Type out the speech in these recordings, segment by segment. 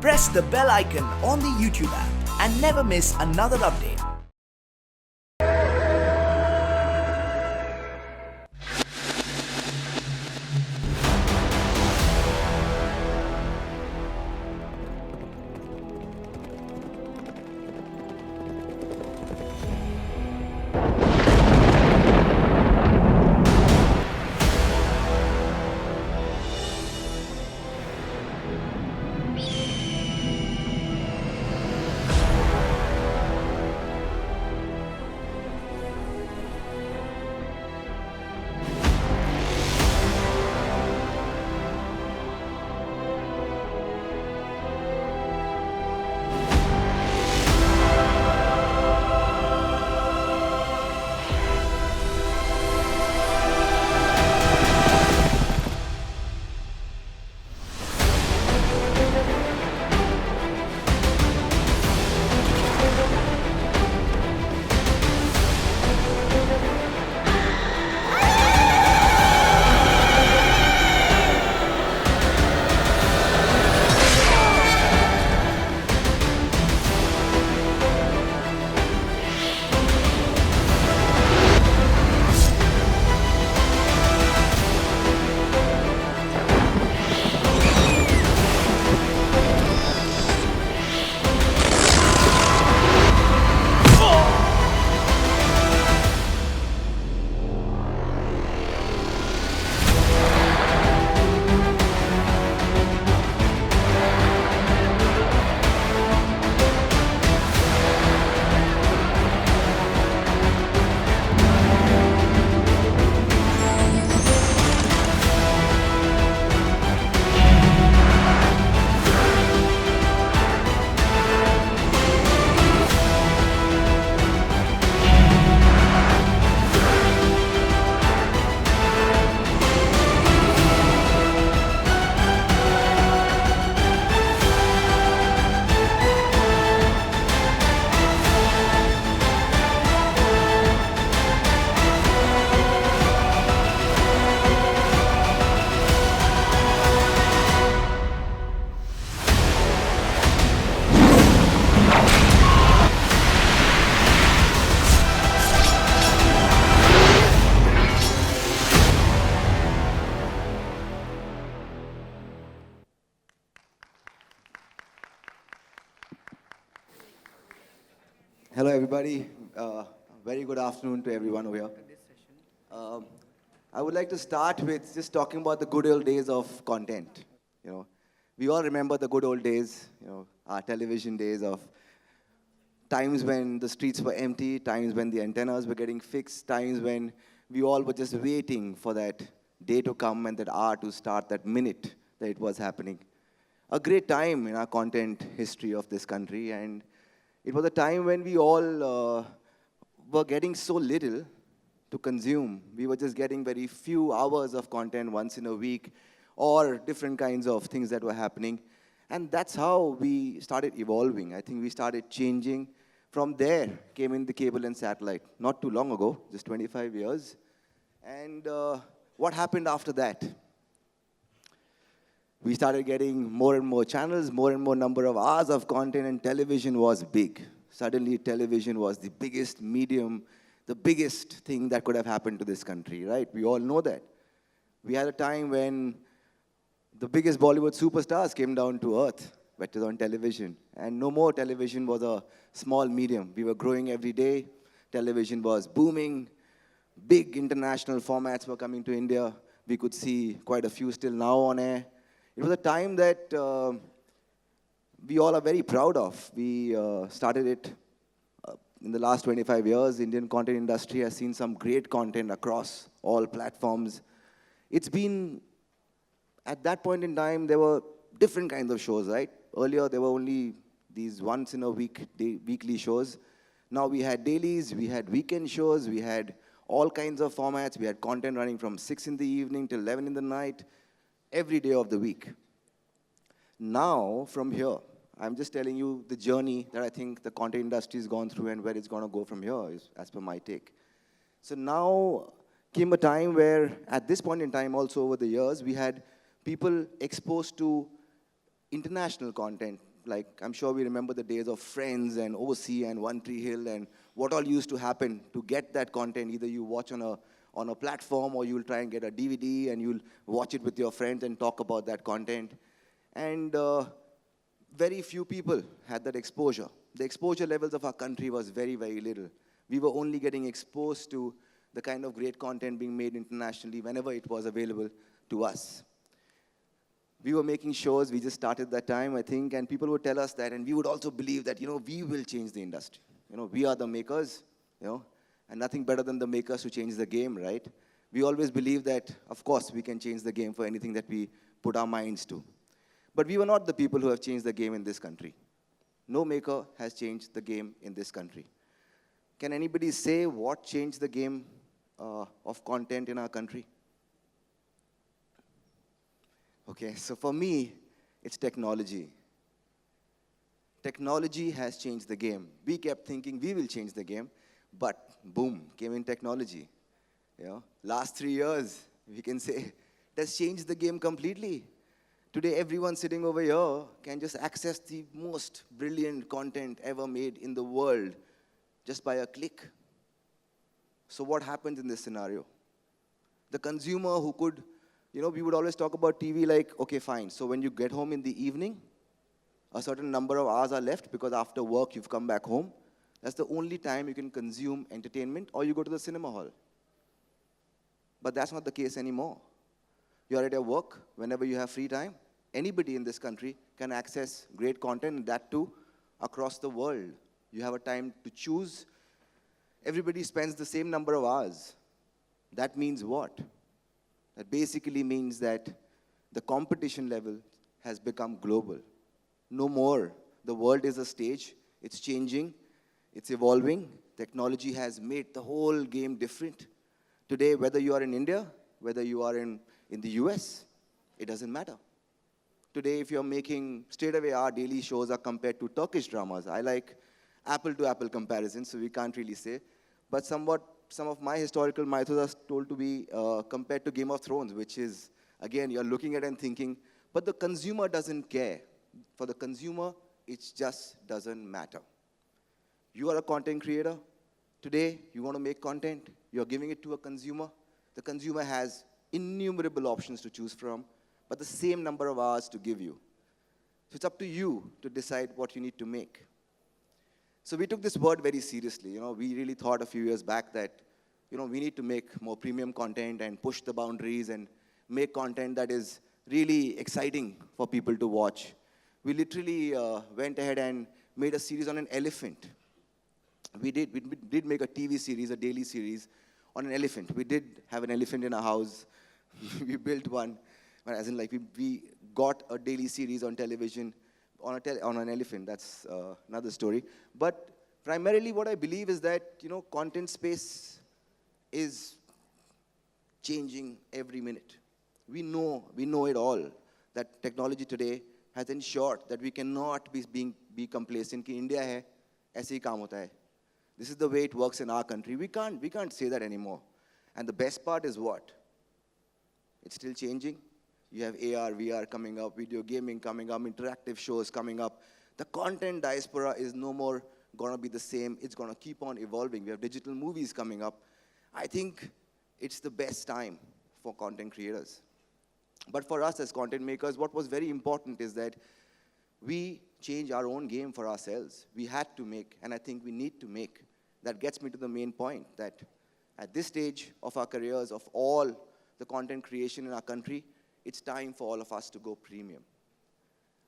press the bell icon on the YouTube app and never miss another update. Hello, everybody. Very good afternoon to everyone over here. Um, I would like to start with just talking about the good old days of content. We all remember the good old days. Our television days of times when the streets were empty, times when the antennas were getting fixed, times when we all were just waiting for that day to come and that hour to start, that minute that it was happening. A great time in our content history of this country, and it was a time when we all were getting so little to consume. We were just getting very few hours of content once in a week or different kinds of things that were happening. And that's how we started evolving. I think we started changing. From there came in the cable and satellite, not too long ago, just 25 years. And what happened after that? We started getting more and more channels, more and more number of hours of content, and television was big. Suddenly, television was the biggest medium, the biggest thing that could have happened to this country, right? We all know that. We had a time when the biggest Bollywood superstars came down to earth, but it was on television. And no more television was a small medium. We were growing every day. Television was booming. Big international formats were coming to India. We could see quite a few still now on air. It was a time that we all are very proud of. We started it in the last 25 years. Indian content industry has seen some great content across all platforms. It's been, at that point in time, there were different kinds of shows, right? Earlier, there were only these once in a week, weekly shows. Now we had dailies, we had weekend shows, we had all kinds of formats. We had content running from 6 in the evening till 11 in the night, every day of the week. Now, from here, I'm just telling you the journey that I think the content industry has gone through and where it's going to go from here, is as per my take. So now came a time where, at this point in time also over the years, we had people exposed to international content, like, I'm sure we remember the days of Friends and OC and One Tree Hill and what all used to happen to get that content. Either you watch on a platform or you'll try and get a DVD and you'll watch it with your friends and talk about that content. And very few people had that exposure. The exposure levels of our country was very, very little. We were only getting exposed to the kind of great content being made internationally whenever it was available to us. We were making shows, we just started that time, I think, and people would tell us that, and we would also believe that, we will change the industry. We are the makers, and nothing better than the makers to change the game, right? We always believe that, of course, we can change the game for anything that we put our minds to. But we were not the people who have changed the game in this country. No maker has changed the game in this country. Can anybody say what changed the game of content in our country? Okay, so for me, it's technology. Technology has changed the game. We kept thinking we will change the game, but boom, came in technology. Last 3 years, we can say, it has changed the game completely. Today, everyone sitting over here can just access the most brilliant content ever made in the world just by a click. So what happens in this scenario? The consumer who could, we would always talk about TV like, okay, fine. So when you get home in the evening, a certain number of hours are left because after work you've come back home. That's the only time you can consume entertainment, or you go to the cinema hall. But that's not the case anymore. You're at your work whenever you have free time. Anybody in this country can access great content, and that too across the world. You have a time to choose. Everybody spends the same number of hours. That means what? That basically means that the competition level has become global. No more. The world is a stage. It's changing. It's evolving. Technology has made the whole game different. Today, whether you are in India, whether you are in the US, it doesn't matter. Today, if you're making, straight away our daily shows are compared to Turkish dramas. I like apple-to-apple comparisons, so we can't really say. But some of my historical mythos are told to be compared to Game of Thrones, which is, again, you're looking at it and thinking, but the consumer doesn't care. For the consumer, it just doesn't matter. You are a content creator. Today, you want to make content. You're giving it to a consumer. The consumer has innumerable options to choose from, but the same number of hours to give you. So it's up to you to decide what you need to make. So we took this word very seriously. We really thought a few years back that, we need to make more premium content and push the boundaries and make content that is really exciting for people to watch. We literally went ahead and made a series on an elephant. We did make a TV series, a daily series on an elephant. We did have an elephant in our house. We built one, as in like we got a daily series on television on an elephant. That's another story. But primarily what I believe is that, content space is changing every minute. We know it all, that technology today has ensured that we cannot be complacent कि India है, ऐसे ही काम होता है. This is the way it works in our country. We can't say that anymore. And the best part is what? It's still changing. You have AR, VR coming up, video gaming coming up, interactive shows coming up. The content diaspora is no more going to be the same. It's going to keep on evolving. We have digital movies coming up. I think it's the best time for content creators. But for us as content makers, what was very important is that we change our own game for ourselves. We had to make, and I think we need to make. That gets me to the main point, that at this stage of our careers, of all the content creation in our country, it's time for all of us to go premium.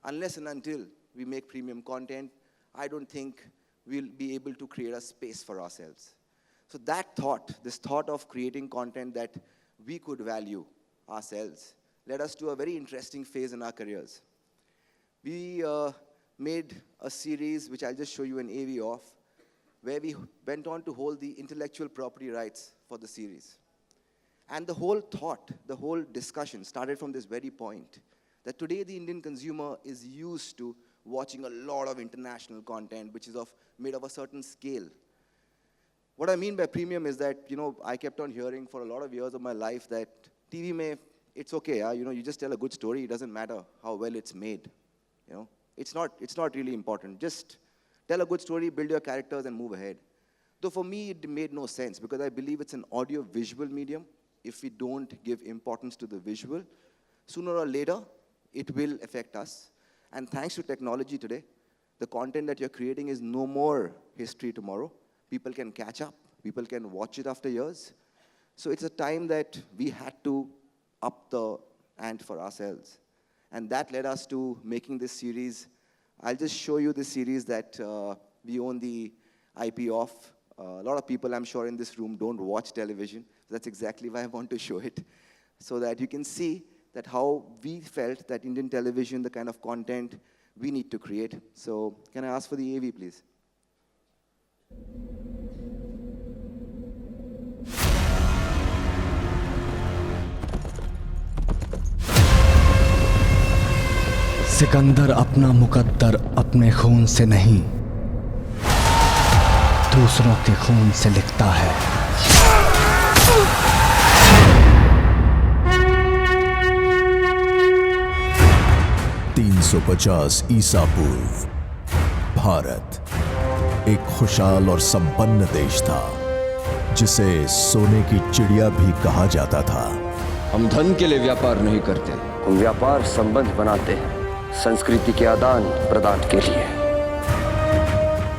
Unless and until we make premium content, I don't think we'll be able to create a space for ourselves. So that thought, this thought of creating content that we could value ourselves, led us to a very interesting phase in our careers. We made a series, which I'll just show you an AV of, where we went on to hold the intellectual property rights for the series. And the whole thought, the whole discussion started from this very point, that today the Indian consumer is used to watching a lot of international content, which is made of a certain scale. What I mean by premium is that, I kept on hearing for a lot of years of my life that TV it's okay, you just tell a good story, it doesn't matter how well it's made, it's not really important. Just tell a good story, build your characters, and move ahead. Though for me, it made no sense because I believe it's an audio-visual medium. If we don't give importance to the visual, sooner or later, it will affect us. And thanks to technology today, the content that you're creating is no more history tomorrow. People can catch up. People can watch it after years. So it's a time that we had to up the ante for ourselves. And that led us to making this series. I'll just show you this series that we own the IP of. A lot of people, I'm sure, in this room don't watch television. That's exactly why I want to show it, so that you can see that how we felt that Indian television, the kind of content we need to create. So can I ask for the AV, please? Sikandar अपना मुकद्दर अपने खून से नहीं, दूसरों के खून से लिखता है। 350 ईसा पूर्व भारत एक खुशहाल और संपन्न देश था, जिसे सोने की चिड़िया भी कहा जाता था। हम धन के लिए व्यापार नहीं करते, हम व्यापार संबंध बनाते हैं संस्कृति के आदान प्रदान के लिए।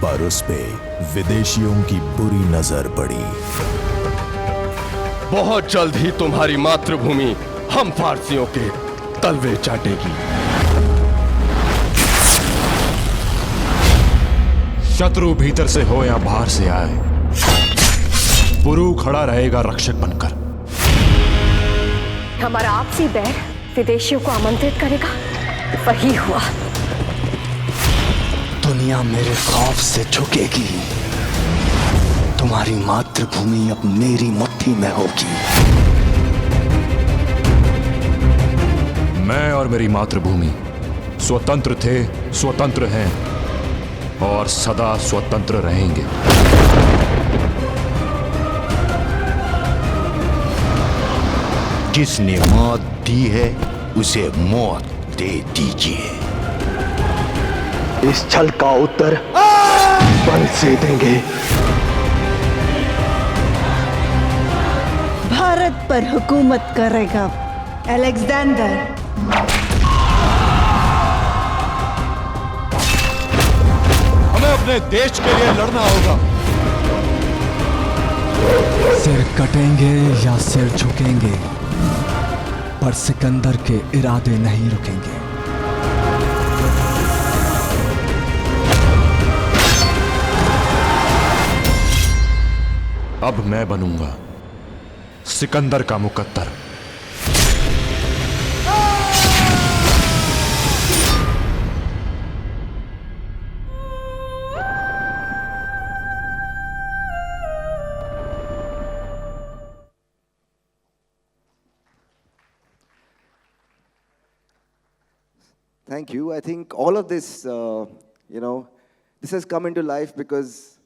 पर उस पे विदेशियों की बुरी नजर पड़ी। बहुत जल्द ही तुम्हारी मातृभूमि हम फारसियों के तलवे चाटेगी। शत्रु भीतर से हो या बाहर से आए, पुरु खड़ा रहेगा रक्षक बनकर। हमारा आपसी बैर विदेशियों को आमंत्रित करेगा, वही हुआ। दुनिया मेरे खौफ से झुकेगी, तुम्हारी मातृभूमि अब मेरी मुट्ठी में होगी। मैं और मेरी मातृभूमि स्वतंत्र थे, स्वतंत्र हैं और सदा स्वतंत्र रहेंगे। जिसने मौत दी है उसे मौत दे दीजिए। इस छल का उत्तर बल से देंगे। भारत पर हुकूमत करेगा अलेक्जेंडर। हमें अपने देश के लिए लड़ना होगा। सिर कटेंगे या सिर झुकेंगे, पर सिकंदर के इरादे नहीं रुकेंगे। अब मैं बनूंगा सिकंदर का मुकद्दर। Thank you. I think all of this, this has come into life because,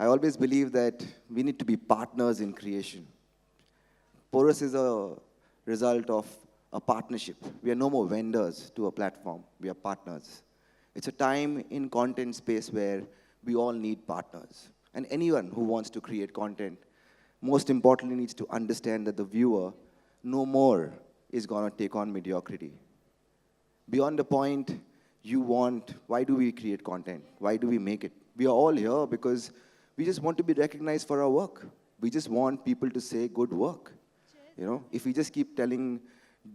I always believe that we need to be partners in creation. Porous is a result of a partnership. We are no more vendors to a platform. We are partners. It's a time in content space where we all need partners. And anyone who wants to create content, most importantly, needs to understand that the viewer no more is going to take on mediocrity. Beyond the point you want, why do we create content? Why do we make it? We are all here because we just want to be recognized for our work. We just want people to say good work. If we just keep telling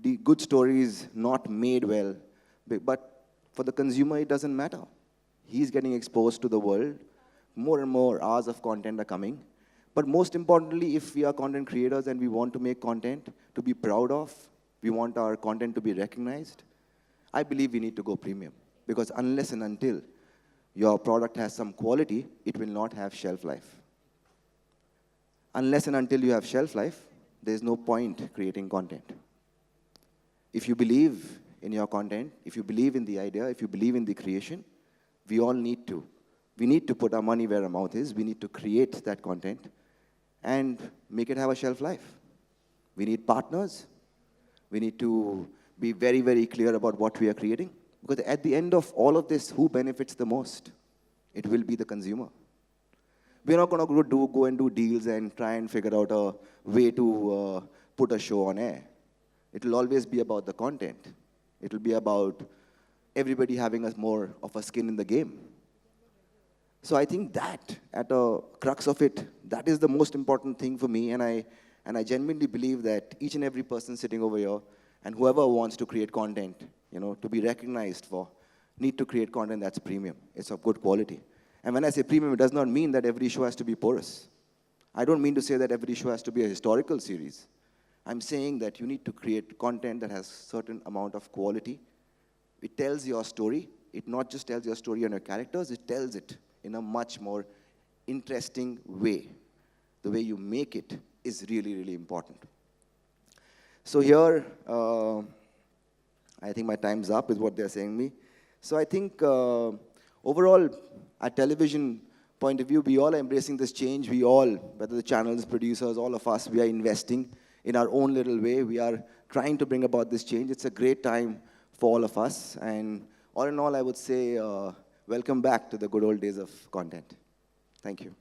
the good stories not made well, but for the consumer, it doesn't matter. He's getting exposed to the world. More and more hours of content are coming. But most importantly, if we are content creators and we want to make content to be proud of, we want our content to be recognized, I believe we need to go premium. Because unless and until your product has some quality, it will not have shelf life. Unless and until you have shelf life, there's no point creating content. If you believe in your content, if you believe in the idea, if you believe in the creation, we all need to. We need to put our money where our mouth is. We need to create that content and make it have a shelf life. We need partners. We need to be very, very clear about what we are creating. Because at the end of all of this, who benefits the most? It will be the consumer. We're not going to go and do deals and try and figure out a way to put a show on air. It will always be about the content. It will be about everybody having more of a skin in the game. So I think that, at the crux of it, that is the most important thing for me, and I genuinely believe that each and every person sitting over here, and whoever wants to create content, to be recognized for, need to create content that's premium. It's of good quality. And when I say premium, it does not mean that every show has to be porous. I don't mean to say that every show has to be a historical series. I'm saying that you need to create content that has certain amount of quality. It tells your story. It not just tells your story on your characters, it tells it in a much more interesting way. The way you make it is really, really important. So here, I think my time's up is what they're saying me. So I think overall, at television point of view, we all are embracing this change. We all, whether the channels, producers, all of us, we are investing in our own little way. We are trying to bring about this change. It's a great time for all of us. And all in all, I would say, welcome back to the good old days of content. Thank you.